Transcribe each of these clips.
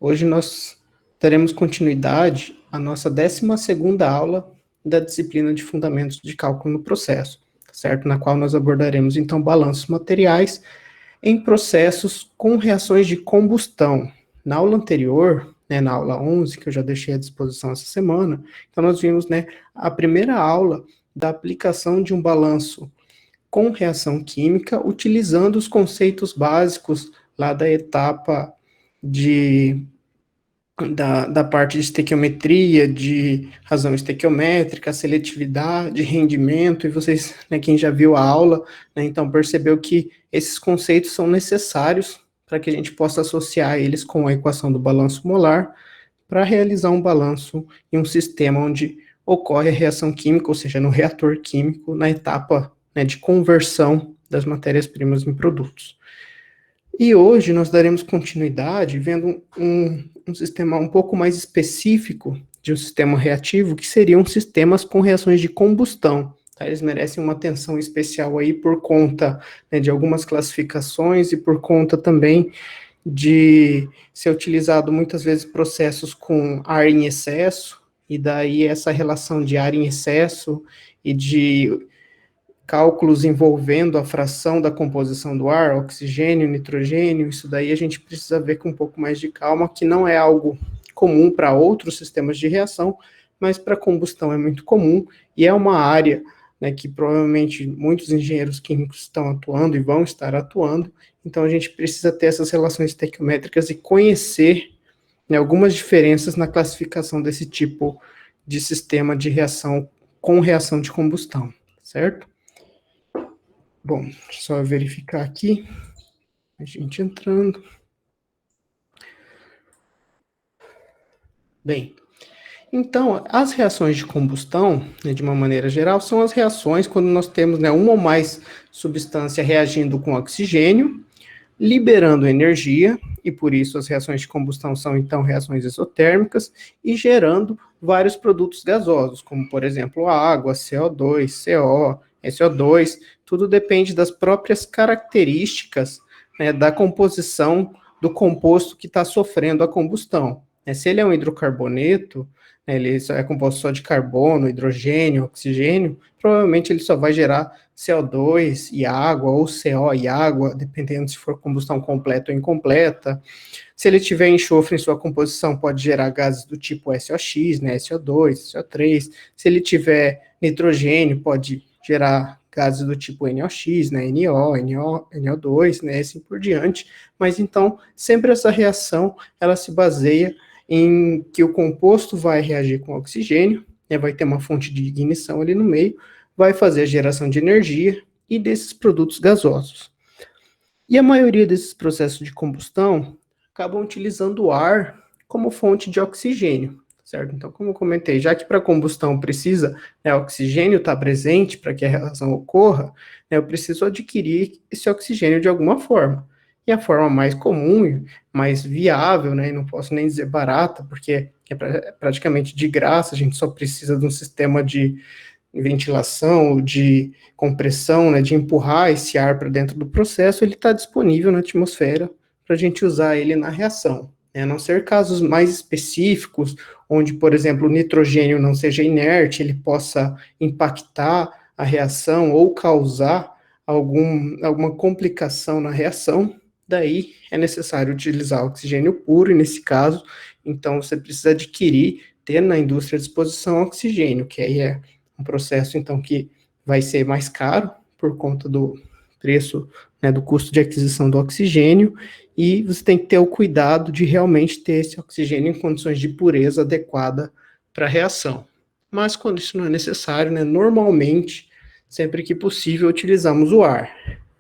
Hoje nós daremos continuidade à nossa 12ª aula da disciplina de Fundamentos de Cálculo no Processo, certo? Na qual nós abordaremos, então, balanços materiais em processos com reações de combustão. Na aula anterior, na aula 11, que eu já deixei à disposição essa semana, então nós vimos, a primeira aula da aplicação de um balanço com reação química, utilizando os conceitos básicos lá da etapa da parte de estequiometria, de razão estequiométrica, seletividade, rendimento, e vocês, quem já viu a aula, então percebeu que esses conceitos são necessários para que a gente possa associar eles com a equação do balanço molar, para realizar um balanço em um sistema onde ocorre a reação química, ou seja, no reator químico, na etapa de conversão das matérias-primas em produtos. E hoje nós daremos continuidade vendo um sistema um pouco mais específico de um sistema reativo, que seriam sistemas com reações de combustão. Tá? Eles merecem uma atenção especial aí por conta de algumas classificações e por conta também de ser utilizado muitas vezes processos com ar em excesso, e daí essa relação de ar em excesso e de cálculos envolvendo a fração da composição do ar, oxigênio, nitrogênio, isso daí a gente precisa ver com um pouco mais de calma, que não é algo comum para outros sistemas de reação, mas para combustão é muito comum, e é uma área que provavelmente muitos engenheiros químicos estão atuando e vão estar atuando, então a gente precisa ter essas relações estequiométricas e conhecer algumas diferenças na classificação desse tipo de sistema de reação com reação de combustão, certo? Bom, só verificar aqui, a gente entrando. Bem, então, as reações de combustão, de uma maneira geral, são as reações quando nós temos uma ou mais substância reagindo com oxigênio, liberando energia, e por isso as reações de combustão são, então, reações exotérmicas, e gerando vários produtos gasosos, como, por exemplo, a água, CO2, CO, SO2, tudo depende das próprias características da composição do composto que está sofrendo a combustão. Se ele é um hidrocarboneto, ele é composto só de carbono, hidrogênio, oxigênio, provavelmente ele só vai gerar CO2 e água, ou CO e água, dependendo se for combustão completa ou incompleta. Se ele tiver enxofre em sua composição, pode gerar gases do tipo SOX, SO2, SO3. Se ele tiver nitrogênio, pode gerar gases do tipo NOx, NO, NO2, assim por diante. Mas então, sempre essa reação, ela se baseia em que o composto vai reagir com oxigênio, vai ter uma fonte de ignição ali no meio, vai fazer a geração de energia e desses produtos gasosos. E a maioria desses processos de combustão acabam utilizando o ar como fonte de oxigênio, certo? Então, como eu comentei, já que para combustão precisa oxigênio estar presente para que a reação ocorra, eu preciso adquirir esse oxigênio de alguma forma. E a forma mais comum e mais viável, e não posso nem dizer barata, porque é praticamente de graça, a gente só precisa de um sistema de ventilação, de compressão, de empurrar esse ar para dentro do processo, ele está disponível na atmosfera para a gente usar ele na reação. A não ser casos mais específicos, onde, por exemplo, o nitrogênio não seja inerte, ele possa impactar a reação ou causar alguma complicação na reação, daí é necessário utilizar oxigênio puro, e nesse caso, então você precisa adquirir, ter na indústria à disposição oxigênio, que aí é um processo, então, que vai ser mais caro por conta do preço, do custo de aquisição do oxigênio, e você tem que ter o cuidado de realmente ter esse oxigênio em condições de pureza adequada para a reação. Mas quando isso não é necessário, normalmente, sempre que possível, utilizamos o ar.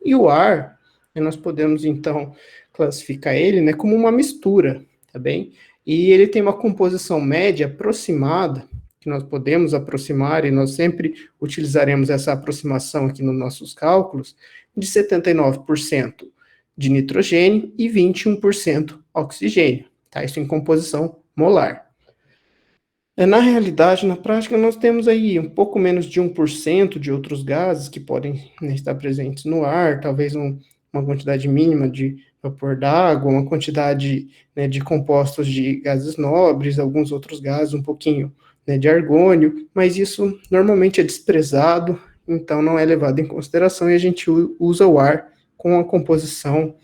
E o ar, nós podemos, então, classificar ele como uma mistura, tá bem? E ele tem uma composição média aproximada, que nós podemos aproximar, e nós sempre utilizaremos essa aproximação aqui nos nossos cálculos, de 79% de nitrogênio e 21% oxigênio, tá? Isso em composição molar. Na realidade, na prática, nós temos aí um pouco menos de 1% de outros gases que podem estar presentes no ar, talvez uma quantidade mínima de vapor d'água, uma quantidade, né, de compostos de gases nobres, alguns outros gases, um pouquinho, né, de argônio, mas isso normalmente é desprezado, então não é levado em consideração e a gente usa o ar com a composição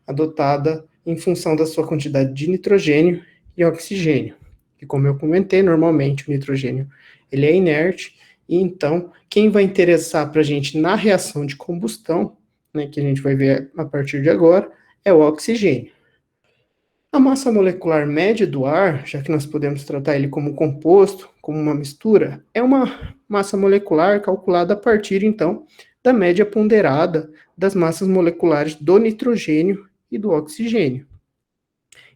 adotada em função da sua quantidade de nitrogênio e oxigênio. E como eu comentei, normalmente o nitrogênio ele é inerte, e então quem vai interessar para a gente na reação de combustão, né, que a gente vai ver a partir de agora, é o oxigênio. A massa molecular média do ar, já que nós podemos tratar ele como composto, como uma mistura, é uma massa molecular calculada a partir, então, da média ponderada das massas moleculares do nitrogênio e do oxigênio.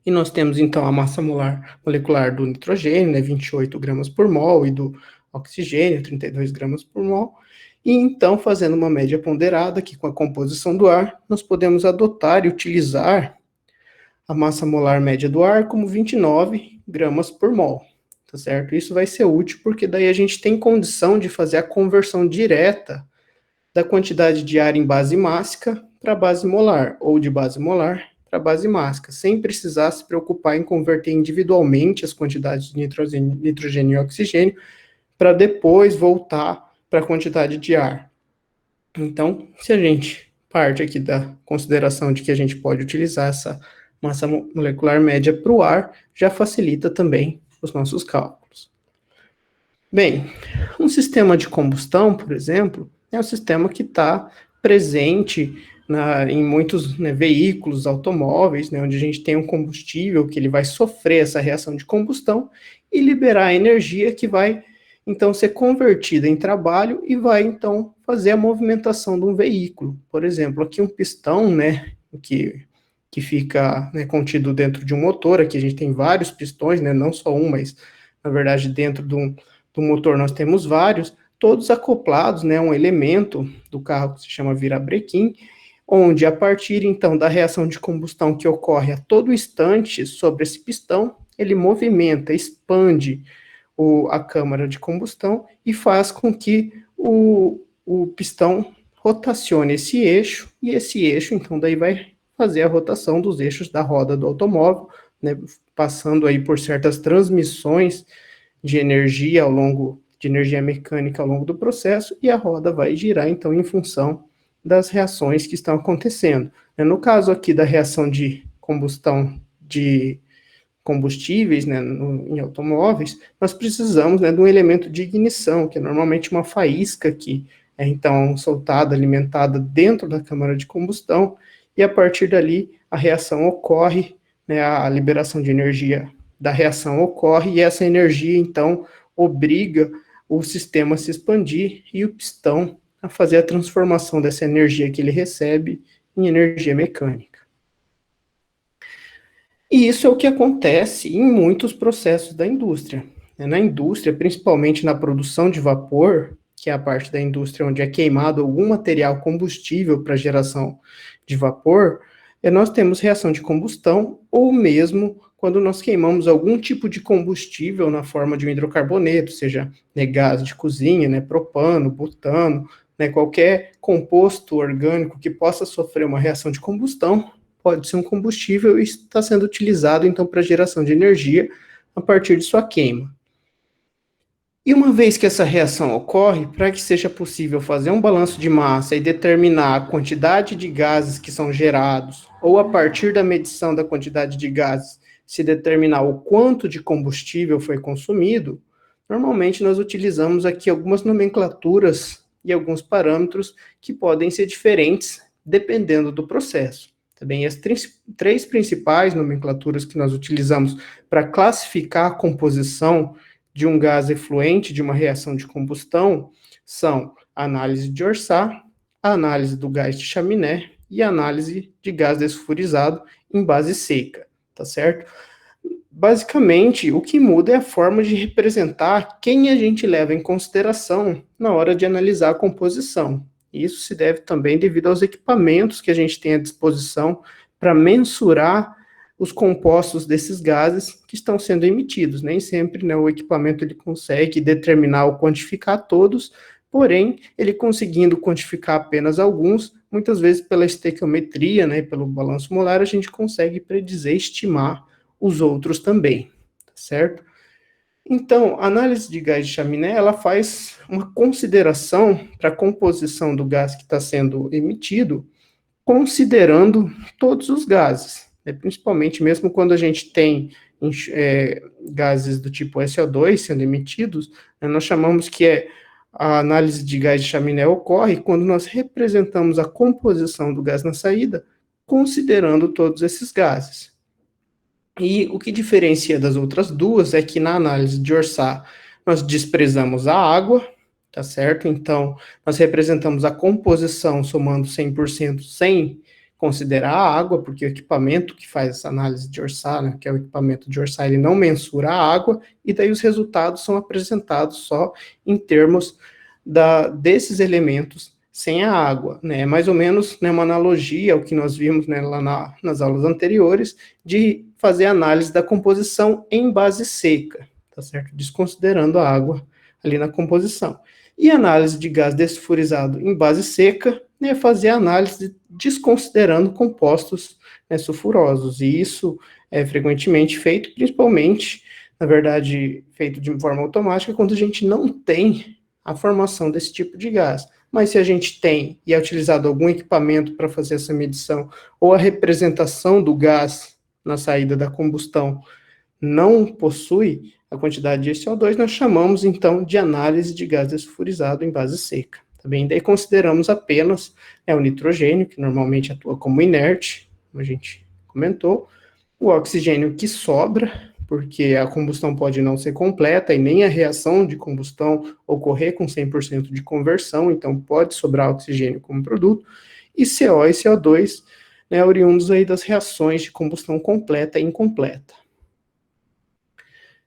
E nós temos, então, a massa molecular do nitrogênio, né, 28 gramas por mol, e do oxigênio, 32 gramas por mol. E, então, fazendo uma média ponderada aqui com a composição do ar, nós podemos adotar e utilizar a massa molar média do ar como 29 gramas por mol, tá certo? Isso vai ser útil porque daí a gente tem condição de fazer a conversão direta da quantidade de ar em base mássica para base molar, ou de base molar para base mássica, sem precisar se preocupar em converter individualmente as quantidades de nitrogênio e oxigênio para depois voltar para a quantidade de ar. Então, se a gente parte aqui da consideração de que a gente pode utilizar essa massa molecular média para o ar, já facilita também os nossos cálculos. Bem, um sistema de combustão, por exemplo, é um sistema que está presente em muitos, né, veículos, automóveis, né, onde a gente tem um combustível que ele vai sofrer essa reação de combustão e liberar a energia que vai, então, ser convertida em trabalho e vai, então, fazer a movimentação de um veículo. Por exemplo, aqui um pistão, né, que fica, né, contido dentro de um motor. Aqui a gente tem vários pistões, né, não só um, mas, na verdade, dentro do motor nós temos vários, todos acoplados, né, a um elemento do carro que se chama virabrequim, onde, a partir, então, da reação de combustão que ocorre a todo instante sobre esse pistão, ele movimenta, expande a câmara de combustão e faz com que o pistão rotacione esse eixo, e esse eixo, então, daí vai fazer a rotação dos eixos da roda do automóvel, né, passando aí por certas transmissões de energia de energia mecânica ao longo do processo, e a roda vai girar, então, em função das reações que estão acontecendo. No caso aqui da reação de combustão de combustíveis, né, em automóveis, nós precisamos, né, de um elemento de ignição, que é normalmente uma faísca que é, então, soltada, alimentada dentro da câmara de combustão, e a partir dali a reação ocorre, né, a liberação de energia da reação ocorre, e essa energia, então, obriga o sistema a se expandir e o pistão a fazer a transformação dessa energia que ele recebe em energia mecânica. E isso é o que acontece em muitos processos da indústria. Na indústria, principalmente na produção de vapor, que é a parte da indústria onde é queimado algum material combustível para geração de vapor, nós temos reação de combustão, ou mesmo quando nós queimamos algum tipo de combustível na forma de um hidrocarboneto, seja, né, gás de cozinha, né, propano, butano, né, qualquer composto orgânico que possa sofrer uma reação de combustão, pode ser um combustível e está sendo utilizado, então, para geração de energia a partir de sua queima. E uma vez que essa reação ocorre, para que seja possível fazer um balanço de massa e determinar a quantidade de gases que são gerados, ou a partir da medição da quantidade de gases, se determinar o quanto de combustível foi consumido, normalmente nós utilizamos aqui algumas nomenclaturas e alguns parâmetros que podem ser diferentes dependendo do processo. Também as três principais nomenclaturas que nós utilizamos para classificar a composição de um gás efluente de uma reação de combustão são a análise de Orçat, a análise do gás de chaminé e a análise de gás dessulfurizado em base seca, tá certo? Basicamente, o que muda é a forma de representar quem a gente leva em consideração na hora de analisar a composição. Isso se deve também devido aos equipamentos que a gente tem à disposição para mensurar os compostos desses gases que estão sendo emitidos. Nem sempre, né, o equipamento ele consegue determinar ou quantificar todos, porém, ele conseguindo quantificar apenas alguns, muitas vezes pela estequiometria, né, pelo balanço molar, a gente consegue predizer, estimar os outros também, tá certo? Então, a análise de gás de chaminé, ela faz uma consideração para a composição do gás que está sendo emitido, considerando todos os gases, né? Principalmente mesmo quando a gente tem gases do tipo SO2 sendo emitidos, né, nós chamamos que a análise de gás de chaminé ocorre quando nós representamos a composição do gás na saída, considerando todos esses gases. E o que diferencia das outras duas é que na análise de Orçat nós desprezamos a água, tá certo? Então, nós representamos a composição somando 100% sem considerar a água, porque o equipamento que faz essa análise de Orçat, né, que é o equipamento de Orçat, ele não mensura a água, e daí os resultados são apresentados só em termos desses elementos sem a água, né? É mais ou menos, né, uma analogia ao que nós vimos, né, lá nas aulas anteriores, de fazer análise da composição em base seca, tá certo? Desconsiderando a água ali na composição. E análise de gás desfurizado em base seca, né, fazer análise desconsiderando compostos, né, sulfurosos. E isso é frequentemente feito, principalmente, na verdade, feito de forma automática, quando a gente não tem a formação desse tipo de gás. Mas se a gente tem e é utilizado algum equipamento para fazer essa medição, ou a representação do gás na saída da combustão não possui a quantidade de CO2, nós chamamos então de análise de gás dessulfurizado em base seca. Tá bem? Daí consideramos apenas o nitrogênio, que normalmente atua como inerte, como a gente comentou, o oxigênio que sobra, porque a combustão pode não ser completa e nem a reação de combustão ocorrer com 100% de conversão, então pode sobrar oxigênio como produto, e CO e CO2, né, oriundos aí das reações de combustão completa e incompleta.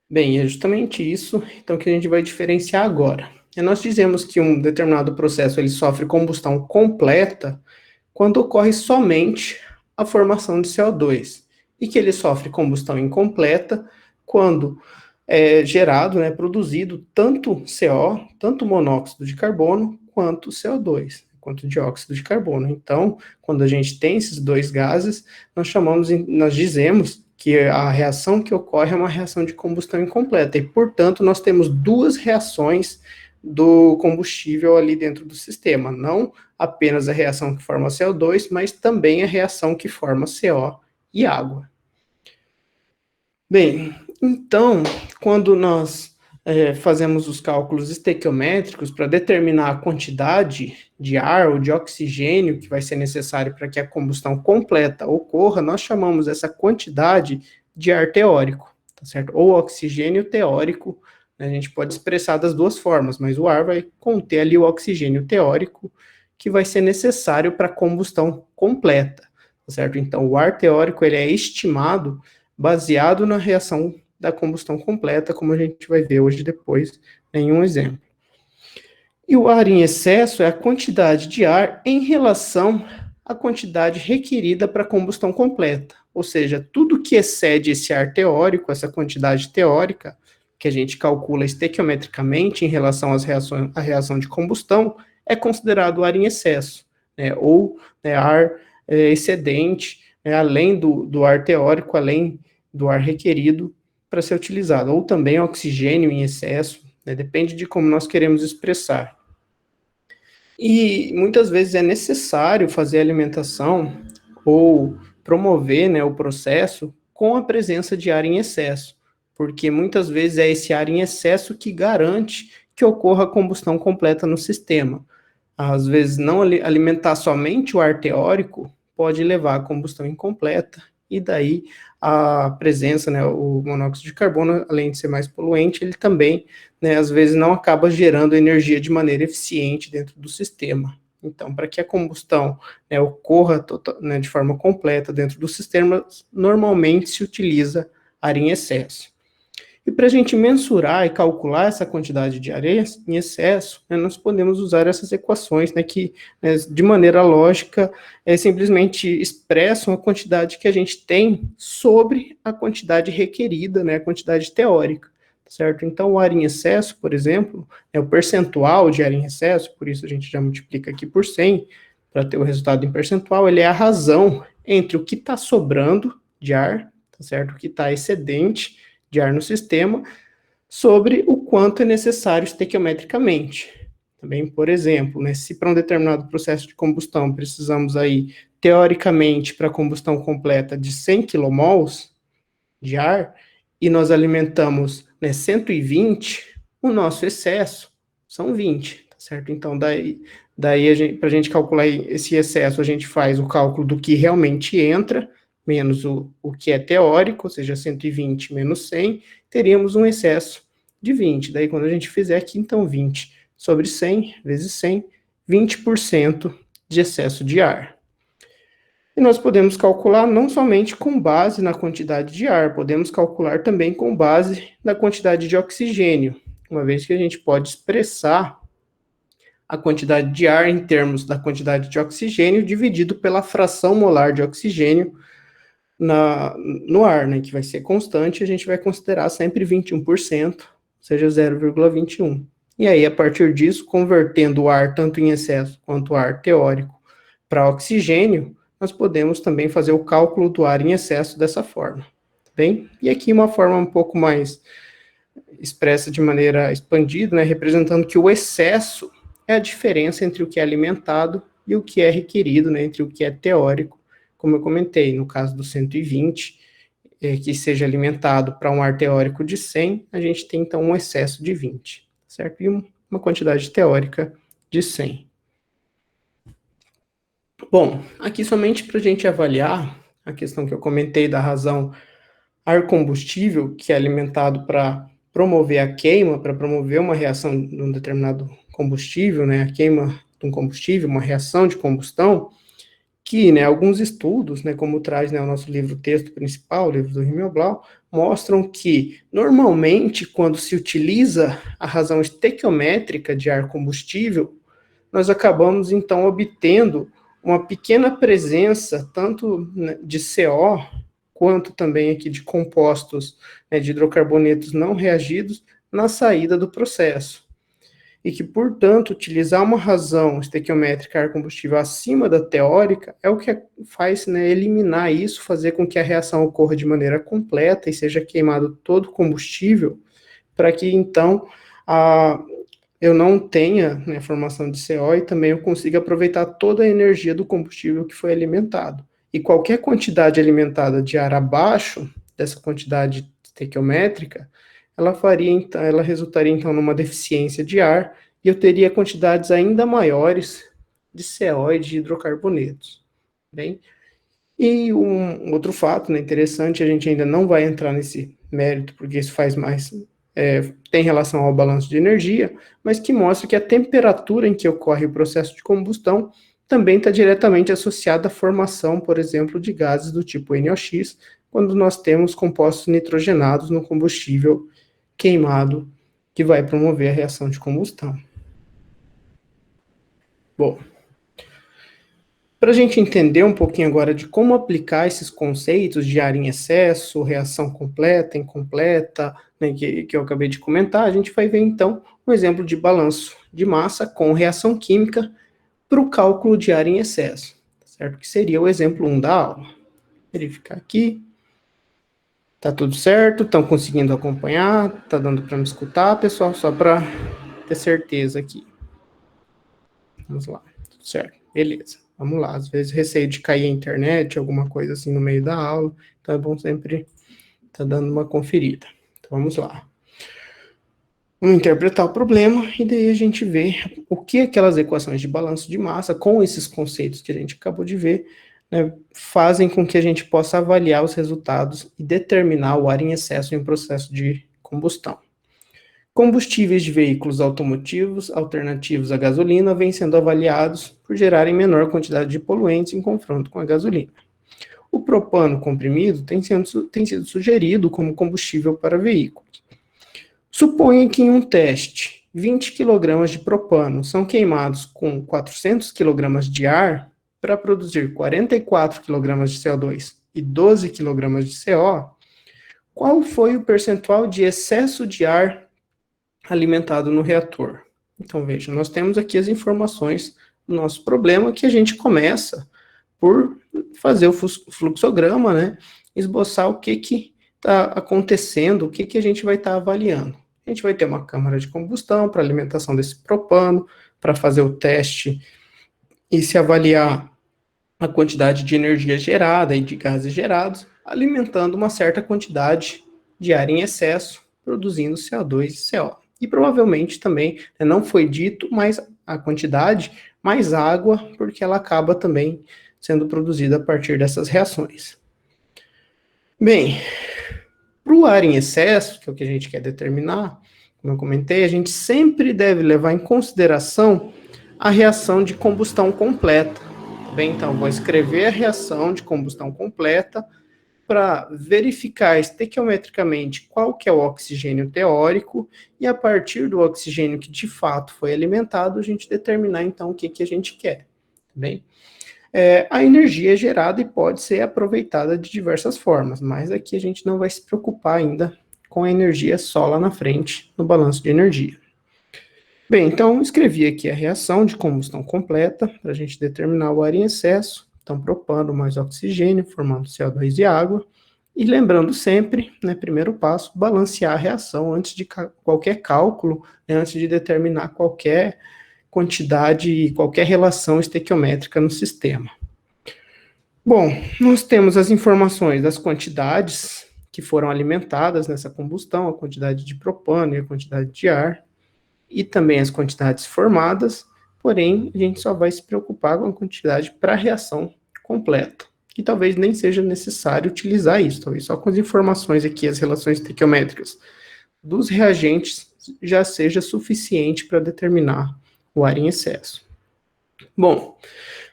Bem, é justamente isso então que a gente vai diferenciar agora. Nós dizemos que um determinado processo ele sofre combustão completa quando ocorre somente a formação de CO2, e que ele sofre combustão incompleta quando é gerado, né, produzido tanto CO, tanto monóxido de carbono, quanto CO2, quanto dióxido de carbono. Então, quando a gente tem esses dois gases, nós dizemos que a reação que ocorre é uma reação de combustão incompleta, e, portanto, nós temos duas reações do combustível ali dentro do sistema, não apenas a reação que forma CO2, mas também a reação que forma CO e água. Bem, então, quando nós fazemos os cálculos estequiométricos para determinar a quantidade de ar ou de oxigênio que vai ser necessário para que a combustão completa ocorra, nós chamamos essa quantidade de ar teórico, tá certo? Ou oxigênio teórico, né? A gente pode expressar das duas formas, mas o ar vai conter ali o oxigênio teórico que vai ser necessário para a combustão completa, tá certo? Então, o ar teórico ele é estimado baseado na reação da combustão completa, como a gente vai ver hoje depois em um exemplo. E o ar em excesso é a quantidade de ar em relação à quantidade requerida para a combustão completa, ou seja, tudo que excede esse ar teórico, essa quantidade teórica, que a gente calcula estequiometricamente em relação à reação de combustão, é considerado ar em excesso, né, ou ar excedente, além do ar teórico, além do ar requerido para ser utilizado, ou também oxigênio em excesso, né, depende de como nós queremos expressar. E muitas vezes é necessário fazer a alimentação ou promover, né, o processo com a presença de ar em excesso, porque muitas vezes é esse ar em excesso que garante que ocorra a combustão completa no sistema. Às vezes, não alimentar somente o ar teórico pode levar à combustão incompleta, e daí a presença, né, o monóxido de carbono, além de ser mais poluente, ele também, né, às vezes não acaba gerando energia de maneira eficiente dentro do sistema. Então, para que a combustão, né, ocorra né, de forma completa dentro do sistema, normalmente se utiliza ar em excesso. E para a gente mensurar e calcular essa quantidade de areia em excesso, né, nós podemos usar essas equações, né, que, né, de maneira lógica, simplesmente expressam a quantidade que a gente tem sobre a quantidade requerida, né, a quantidade teórica. certo? Então, o ar em excesso, por exemplo, é o percentual de ar em excesso, por isso a gente já multiplica aqui por 100, para ter o resultado em percentual, ele é a razão entre o que está sobrando de ar, tá certo? O que está excedente de ar no sistema, sobre o quanto é necessário estequiometricamente. Também, por exemplo, né, se para um determinado processo de combustão precisamos aí, teoricamente, para a combustão completa de 100 kmols de ar, e nós alimentamos, né, 120, o nosso excesso são 20, tá certo? Então, daí para a gente calcular esse excesso, a gente faz o cálculo do que realmente entra, menos o que é teórico, ou seja, 120 menos 100, teríamos um excesso de 20. Daí, quando a gente fizer aqui, então, 20 sobre 100 vezes 100, 20% de excesso de ar. E nós podemos calcular não somente com base na quantidade de ar, podemos calcular também com base na quantidade de oxigênio, uma vez que a gente pode expressar a quantidade de ar em termos da quantidade de oxigênio dividido pela fração molar de oxigênio no ar, né, que vai ser constante, a gente vai considerar sempre 21%, ou seja, 0,21. E aí, a partir disso, convertendo o ar tanto em excesso quanto o ar teórico para oxigênio, nós podemos também fazer o cálculo do ar em excesso dessa forma, bem? E aqui uma forma um pouco mais expressa de maneira expandida, né, representando que o excesso é a diferença entre o que é alimentado e o que é requerido, né, entre o que é teórico, como eu comentei, no caso do 120, que seja alimentado para um ar teórico de 100, a gente tem então um excesso de 20, certo? E uma quantidade teórica de 100. Bom, aqui somente para a gente avaliar a questão que eu comentei da razão ar combustível, que é alimentado para promover a queima, para promover uma reação de um determinado combustível, né, a queima de um combustível, uma reação de combustão, que, né, alguns estudos, né, como traz, né, o nosso livro texto principal, o livro do Himmelblau, mostram que, normalmente, quando se utiliza a razão estequiométrica de ar combustível, nós acabamos, então, obtendo uma pequena presença, tanto de CO, quanto também aqui de compostos, né, de hidrocarbonetos não reagidos, na saída do processo. E que, portanto, utilizar uma razão estequiométrica ar combustível acima da teórica é o que faz, né, eliminar isso, fazer com que a reação ocorra de maneira completa e seja queimado todo o combustível, para que, então, eu não tenha, né, formação de CO e também eu consiga aproveitar toda a energia do combustível que foi alimentado. E qualquer quantidade alimentada de ar abaixo dessa quantidade estequiométrica, ela resultaria então numa deficiência de ar e eu teria quantidades ainda maiores de CO e de hidrocarbonetos. Bem, e um outro fato, né, interessante, a gente ainda não vai entrar nesse mérito, porque isso faz mais, tem relação ao balanço de energia, mas que mostra que a temperatura em que ocorre o processo de combustão também está diretamente associada à formação, por exemplo, de gases do tipo NOx, quando nós temos compostos nitrogenados no combustível queimado, que vai promover a reação de combustão. Bom, para a gente entender um pouquinho agora de como aplicar esses conceitos de ar em excesso, reação completa, incompleta, né, que eu acabei de comentar, a gente vai ver então um exemplo de balanço de massa com reação química para o cálculo de ar em excesso, certo? Que seria o exemplo 1 da aula. Verificar aqui. Tá tudo certo? Estão conseguindo acompanhar? Tá dando para me escutar, pessoal? Só para ter certeza aqui. Vamos lá. Tudo certo. Beleza. Vamos lá. Às vezes receio de cair a internet, alguma coisa assim no meio da aula. Então é bom sempre estar dando uma conferida. Então vamos lá. Vamos interpretar o problema e daí a gente vê o que aquelas equações de balanço de massa, com esses conceitos que a gente acabou de ver, né, fazem com que a gente possa avaliar os resultados e determinar o ar em excesso em um processo de combustão. Combustíveis de veículos automotivos alternativos à gasolina vêm sendo avaliados por gerarem menor quantidade de poluentes em confronto com a gasolina. O propano comprimido tem sido sugerido como combustível para veículos. Suponha que em um teste, 20 kg de propano são queimados com 400 kg de ar para produzir 44 kg de CO2 e 12 kg de CO. qual foi o percentual de excesso de ar alimentado no reator? Então, veja, nós temos aqui as informações do nosso problema, que a gente começa por fazer o fluxograma, né? Esboçar o que está acontecendo, o que a gente vai estar avaliando. A gente vai ter uma câmara de combustão para alimentação desse propano, para fazer o teste e se avaliar a quantidade de energia gerada e de gases gerados, alimentando uma certa quantidade de ar em excesso, produzindo CO2 e CO. E provavelmente também, não foi dito, mas a quantidade mais água, porque ela acaba também sendo produzida a partir dessas reações. Bem, para o ar em excesso, que é o que a gente quer determinar, como eu comentei, a gente sempre deve levar em consideração a reação de combustão completa. Bem, então, vou escrever a reação de combustão completa para verificar estequiometricamente qual que é o oxigênio teórico e a partir do oxigênio que de fato foi alimentado, a gente determinar então o que a gente quer. Bem, a energia é gerada e pode ser aproveitada de diversas formas, mas aqui a gente não vai se preocupar ainda com a energia só lá na frente, no balanço de energia. Bem, então escrevi aqui a reação de combustão completa, para a gente determinar o ar em excesso, então propano mais oxigênio, formando CO2 e água, e lembrando sempre, né, primeiro passo, balancear a reação antes de qualquer cálculo, né, antes de determinar qualquer quantidade e qualquer relação estequiométrica no sistema. Bom, nós temos as informações das quantidades que foram alimentadas nessa combustão, a quantidade de propano e a quantidade de ar, e também as quantidades formadas, porém, a gente só vai se preocupar com a quantidade para a reação completa. E talvez nem seja necessário utilizar isso, talvez só com as informações aqui, as relações estequiométricas dos reagentes, já seja suficiente para determinar o ar em excesso. Bom,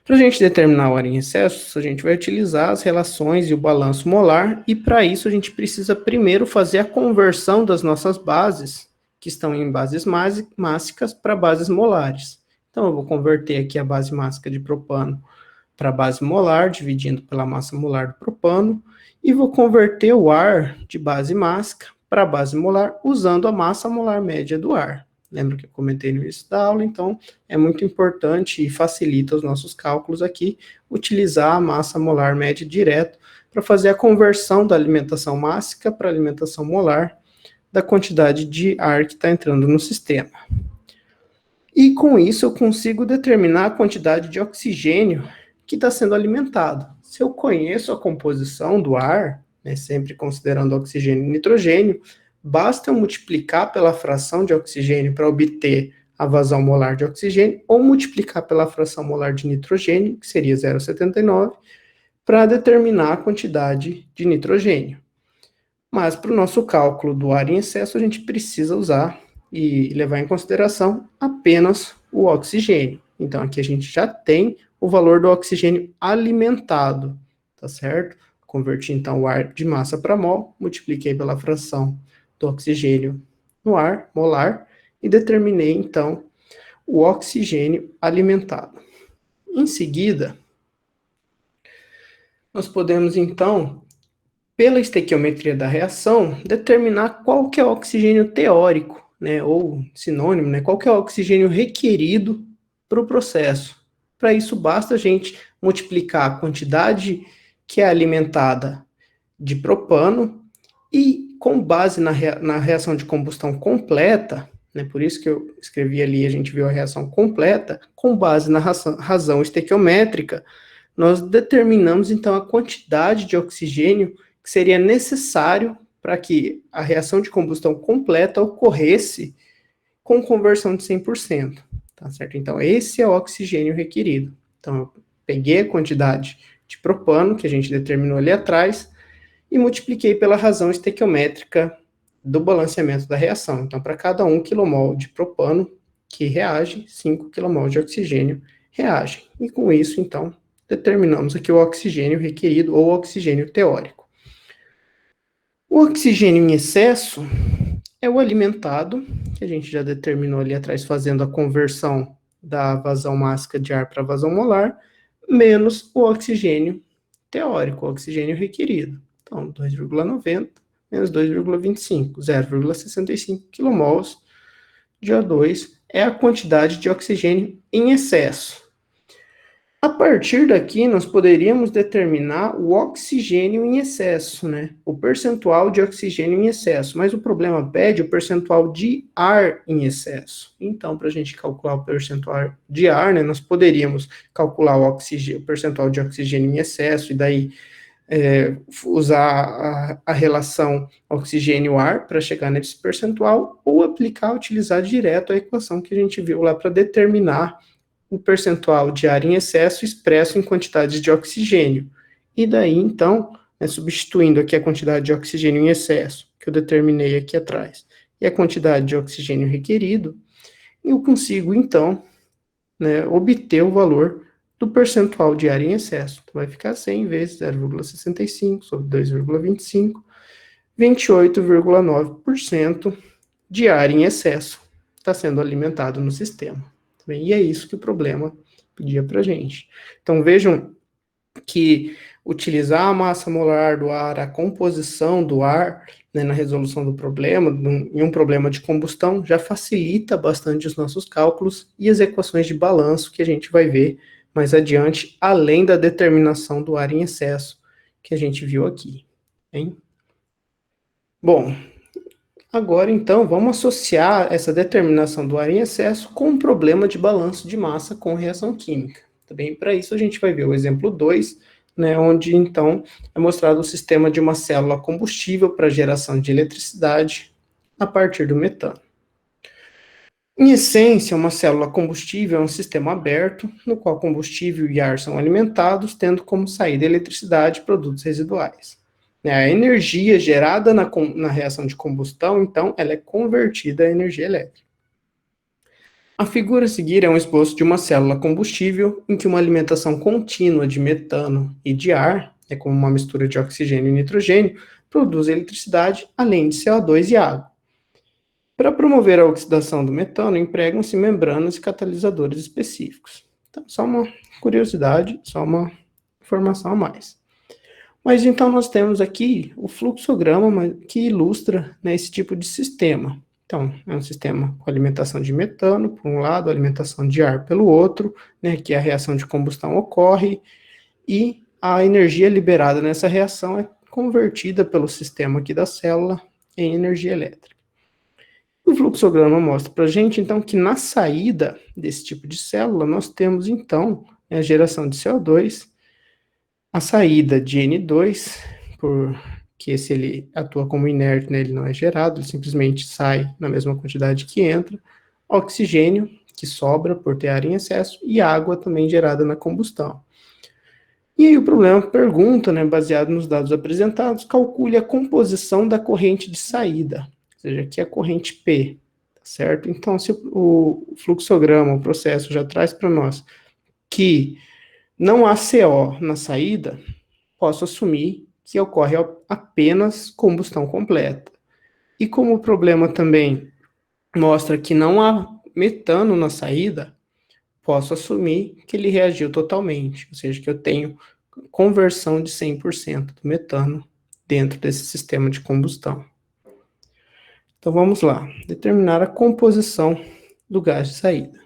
para a gente determinar o ar em excesso, a gente vai utilizar as relações e o balanço molar, e para isso a gente precisa primeiro fazer a conversão das nossas bases, que estão em bases mássicas, para bases molares. Então, eu vou converter aqui a base mássica de propano para a base molar, dividindo pela massa molar do propano, e vou converter o ar de base mássica para a base molar, usando a massa molar média do ar. Lembra que eu comentei no início da aula, então é muito importante e facilita os nossos cálculos aqui, utilizar a massa molar média direto para fazer a conversão da alimentação mássica para alimentação molar da quantidade de ar que está entrando no sistema. E com isso eu consigo determinar a quantidade de oxigênio que está sendo alimentado. Se eu conheço a composição do ar, né, sempre considerando oxigênio e nitrogênio, basta eu multiplicar pela fração de oxigênio para obter a vazão molar de oxigênio, ou multiplicar pela fração molar de nitrogênio, que seria 0,79, para determinar a quantidade de nitrogênio. Mas para o nosso cálculo do ar em excesso, a gente precisa usar e levar em consideração apenas o oxigênio. Então, aqui a gente já tem o valor do oxigênio alimentado, tá certo? Converti, então, o ar de massa para mol, multipliquei pela fração do oxigênio no ar, molar, e determinei, então, o oxigênio alimentado. Em seguida, nós podemos, então, pela estequiometria da reação, determinar qual que é o oxigênio teórico, né, ou sinônimo, né, qual que é o oxigênio requerido para o processo. Para isso, basta a gente multiplicar a quantidade que é alimentada de propano e, com base na reação de combustão completa, né, por isso que eu escrevi ali, a gente viu a reação completa, com base na razão estequiométrica, nós determinamos, então, a quantidade de oxigênio que seria necessário para que a reação de combustão completa ocorresse com conversão de 100%, tá certo? Então, esse é o oxigênio requerido. Então, eu peguei a quantidade de propano, que a gente determinou ali atrás, e multipliquei pela razão estequiométrica do balanceamento da reação. Então, para cada 1 kmol de propano que reage, 5 kmol de oxigênio reagem. E com isso, então, determinamos aqui o oxigênio requerido ou oxigênio teórico. O oxigênio em excesso é o alimentado, que a gente já determinou ali atrás, fazendo a conversão da vazão mássica de ar para vazão molar, menos o oxigênio teórico, o oxigênio requerido. Então, 2,90 menos 2,25, 0,65 kmols de O2 é a quantidade de oxigênio em excesso. A partir daqui, nós poderíamos determinar o oxigênio em excesso, né? O percentual de oxigênio em excesso. Mas o problema pede o percentual de ar em excesso. Então, para a gente calcular o percentual de ar, né, nós poderíamos calcular o percentual de oxigênio em excesso e daí usar a relação oxigênio-ar para chegar nesse percentual ou utilizar direto a equação que a gente viu lá para determinar o percentual de ar em excesso expresso em quantidades de oxigênio. E daí, então, substituindo aqui a quantidade de oxigênio em excesso, que eu determinei aqui atrás, e a quantidade de oxigênio requerido, eu consigo, então, obter o valor do percentual de ar em excesso. Então, vai ficar 100 vezes 0,65 sobre 2,25, 28,9% de ar em excesso está sendo alimentado no sistema. E é isso que o problema pedia para a gente. Então, vejam que utilizar a massa molar do ar, a composição do ar, né, na resolução do problema, em um problema de combustão, já facilita bastante os nossos cálculos e as equações de balanço que a gente vai ver mais adiante, além da determinação do ar em excesso que a gente viu aqui. Hein? Bom, agora, então, vamos associar essa determinação do ar em excesso com um problema de balanço de massa com reação química. Também para isso a gente vai ver o exemplo 2, né, onde, então, é mostrado o sistema de uma célula combustível para geração de eletricidade a partir do metano. Em essência, uma célula combustível é um sistema aberto, no qual combustível e ar são alimentados, tendo como saída eletricidade e produtos residuais. A energia gerada na reação de combustão, então, ela é convertida a energia elétrica. A figura a seguir é um esboço de uma célula combustível em que uma alimentação contínua de metano e de ar, como uma mistura de oxigênio e nitrogênio, produz eletricidade, além de CO2 e água. Para promover a oxidação do metano, empregam-se membranas e catalisadores específicos. Então, só uma curiosidade, só uma informação a mais. Mas então nós temos aqui o fluxograma que ilustra, né, esse tipo de sistema. Então, é um sistema com alimentação de metano, por um lado, alimentação de ar pelo outro, né, que a reação de combustão ocorre, e a energia liberada nessa reação é convertida pelo sistema aqui da célula em energia elétrica. O fluxograma mostra para a gente, então, que na saída desse tipo de célula, nós temos, então, a geração de CO2, a saída de N2, porque se ele atua como inerte, né, ele não é gerado, ele simplesmente sai na mesma quantidade que entra, oxigênio, que sobra por ter ar em excesso, e água também gerada na combustão. E aí o problema pergunta, né, baseado nos dados apresentados, calcule a composição da corrente de saída, ou seja, aqui é a corrente P, certo? Então, se o fluxograma, o processo já traz para nós que não há CO na saída, posso assumir que ocorre apenas combustão completa. E como o problema também mostra que não há metano na saída, posso assumir que ele reagiu totalmente, ou seja, que eu tenho conversão de 100% do metano dentro desse sistema de combustão. Então vamos lá, determinar a composição do gás de saída.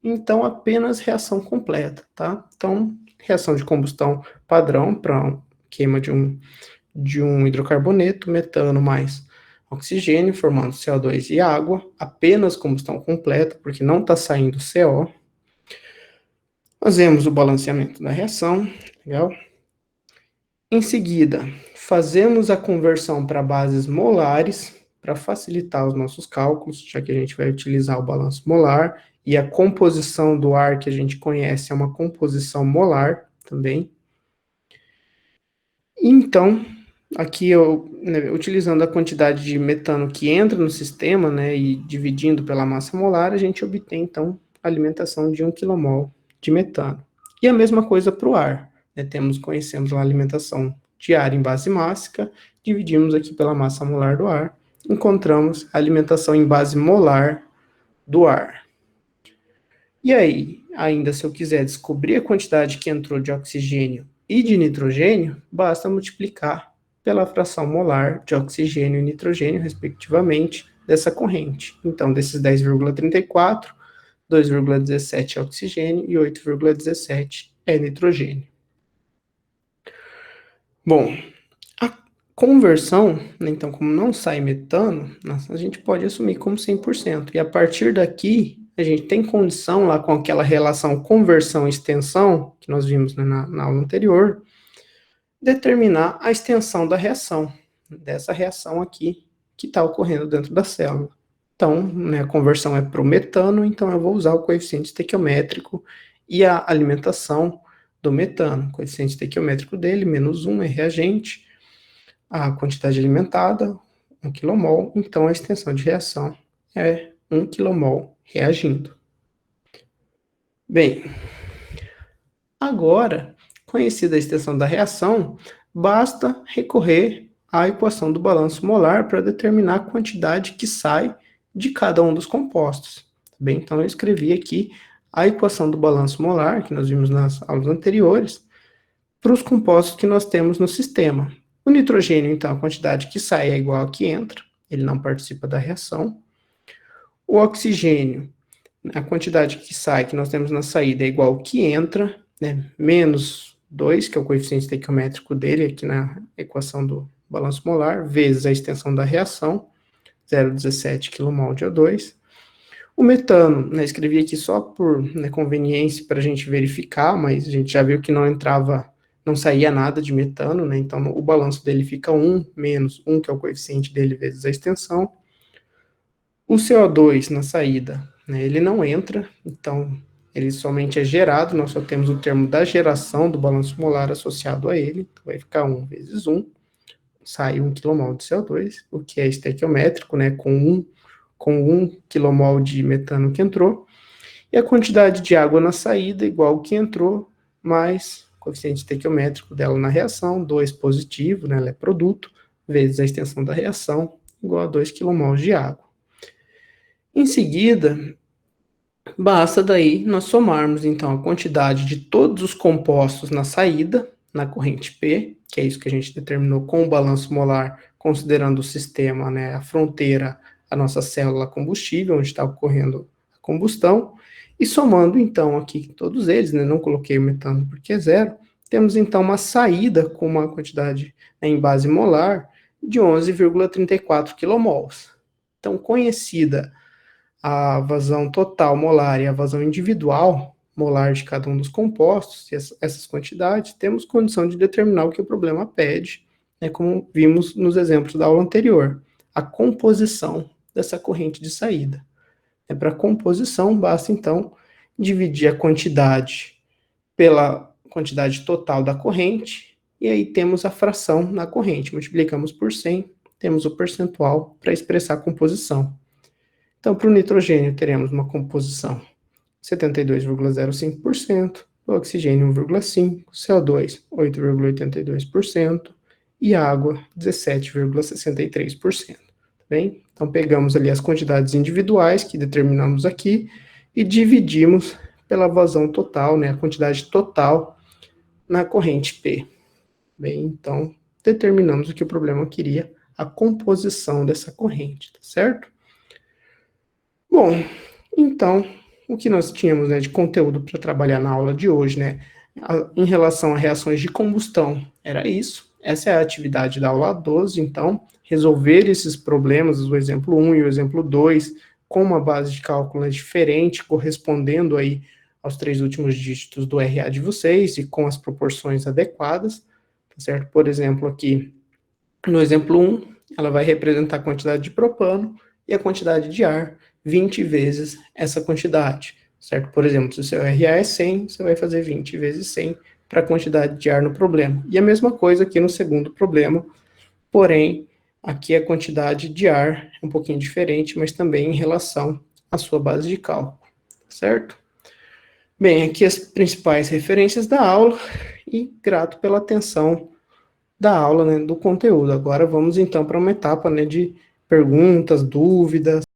Então apenas reação completa, tá? Então reação de combustão padrão para queima de um hidrocarboneto, metano mais oxigênio, formando CO2 e água, apenas combustão completa, porque não está saindo CO. Fazemos o balanceamento da reação, legal? Em seguida, fazemos a conversão para bases molares, para facilitar os nossos cálculos, já que a gente vai utilizar o balanço molar, e a composição do ar que a gente conhece é uma composição molar também. Então, aqui utilizando a quantidade de metano que entra no sistema, né, e dividindo pela massa molar, a gente obtém, então, a alimentação de 1 kmol de metano. E a mesma coisa para o ar, né, conhecemos a alimentação de ar em base mássica, dividimos aqui pela massa molar do ar, encontramos a alimentação em base molar do ar. E aí, ainda se eu quiser descobrir a quantidade que entrou de oxigênio e de nitrogênio, basta multiplicar pela fração molar de oxigênio e nitrogênio, respectivamente, dessa corrente. Então, desses 10,34, 2,17 é oxigênio e 8,17 é nitrogênio. Bom, a conversão, né, então, como não sai metano, a gente pode assumir como 100%. E a partir daqui, a gente tem condição lá com aquela relação conversão-extensão, que nós vimos, né, na aula anterior, determinar a extensão da reação, dessa reação aqui que está ocorrendo dentro da célula. Então, né, a conversão é para o metano, então eu vou usar o coeficiente estequiométrico e a alimentação do metano. O coeficiente estequiométrico dele, -1, é reagente, a quantidade alimentada, 1 kmol, então a extensão de reação é 1 kmol reagindo. Bem, agora, conhecida a extensão da reação, basta recorrer à equação do balanço molar para determinar a quantidade que sai de cada um dos compostos. Bem, então eu escrevi aqui a equação do balanço molar, que nós vimos nas aulas anteriores, para os compostos que nós temos no sistema. O nitrogênio, então, a quantidade que sai é igual a que entra, ele não participa da reação. O oxigênio, a quantidade que sai, que nós temos na saída, é igual ao que entra, né, menos 2, que é o coeficiente estequiométrico dele, aqui na equação do balanço molar, vezes a extensão da reação, 0,17 kmol de O2. O metano, né, escrevi aqui só por, né, conveniência para a gente verificar, mas a gente já viu que não saía nada de metano, né, então o balanço dele fica 1 menos 1, que é o coeficiente dele, vezes a extensão. O CO2 na saída, né, ele não entra, então ele somente é gerado, nós só temos o termo da geração do balanço molar associado a ele, então vai ficar 1 vezes 1, sai 1 kmol de CO2, o que é estequiométrico, né, com 1 kmol de metano que entrou, e a quantidade de água na saída igual ao que entrou, mais o coeficiente estequiométrico dela na reação, 2 positivo, né, ela é produto, vezes a extensão da reação, igual a 2 kmol de água. Em seguida, basta daí nós somarmos, então, a quantidade de todos os compostos na saída, na corrente P, que é isso que a gente determinou com o balanço molar, considerando o sistema, né, a fronteira, a nossa célula combustível, onde está ocorrendo a combustão, e somando, então, aqui todos eles, né, não coloquei o metano porque é 0, temos, então, uma saída com uma quantidade, né, em base molar de 11,34 kmols. Então, conhecida a vazão total molar e a vazão individual molar de cada um dos compostos, e essas quantidades, temos condição de determinar o que o problema pede, né, como vimos nos exemplos da aula anterior, a composição dessa corrente de saída. Para composição, basta então dividir a quantidade pela quantidade total da corrente, e aí temos a fração na corrente, multiplicamos por 100, temos o percentual para expressar a composição. Então, para o nitrogênio, teremos uma composição 72,05%, o oxigênio 1,5%, CO2 8,82% e água 17,63%. Bem? Então, pegamos ali as quantidades individuais que determinamos aqui e dividimos pela vazão total, né, a quantidade total na corrente P. Bem, então, determinamos o que o problema queria, a composição dessa corrente, tá certo? Bom, então, o que nós tínhamos, né, de conteúdo para trabalhar na aula de hoje, né, em relação a reações de combustão, era isso. Essa é a atividade da aula 12, então, resolver esses problemas, o exemplo 1 e o exemplo 2, com uma base de cálculo diferente, correspondendo aí aos 3 últimos dígitos do RA de vocês e com as proporções adequadas, tá certo? Por exemplo, aqui, no exemplo 1, ela vai representar a quantidade de propano e a quantidade de ar, 20 vezes essa quantidade, certo? Por exemplo, se o seu RA é 100, você vai fazer 20 vezes 100 para a quantidade de ar no problema. E a mesma coisa aqui no segundo problema, porém, aqui a quantidade de ar é um pouquinho diferente, mas também em relação à sua base de cálculo, certo? Bem, aqui as principais referências da aula e grato pela atenção da aula, né, do conteúdo. Agora vamos então para uma etapa, né, de perguntas, dúvidas.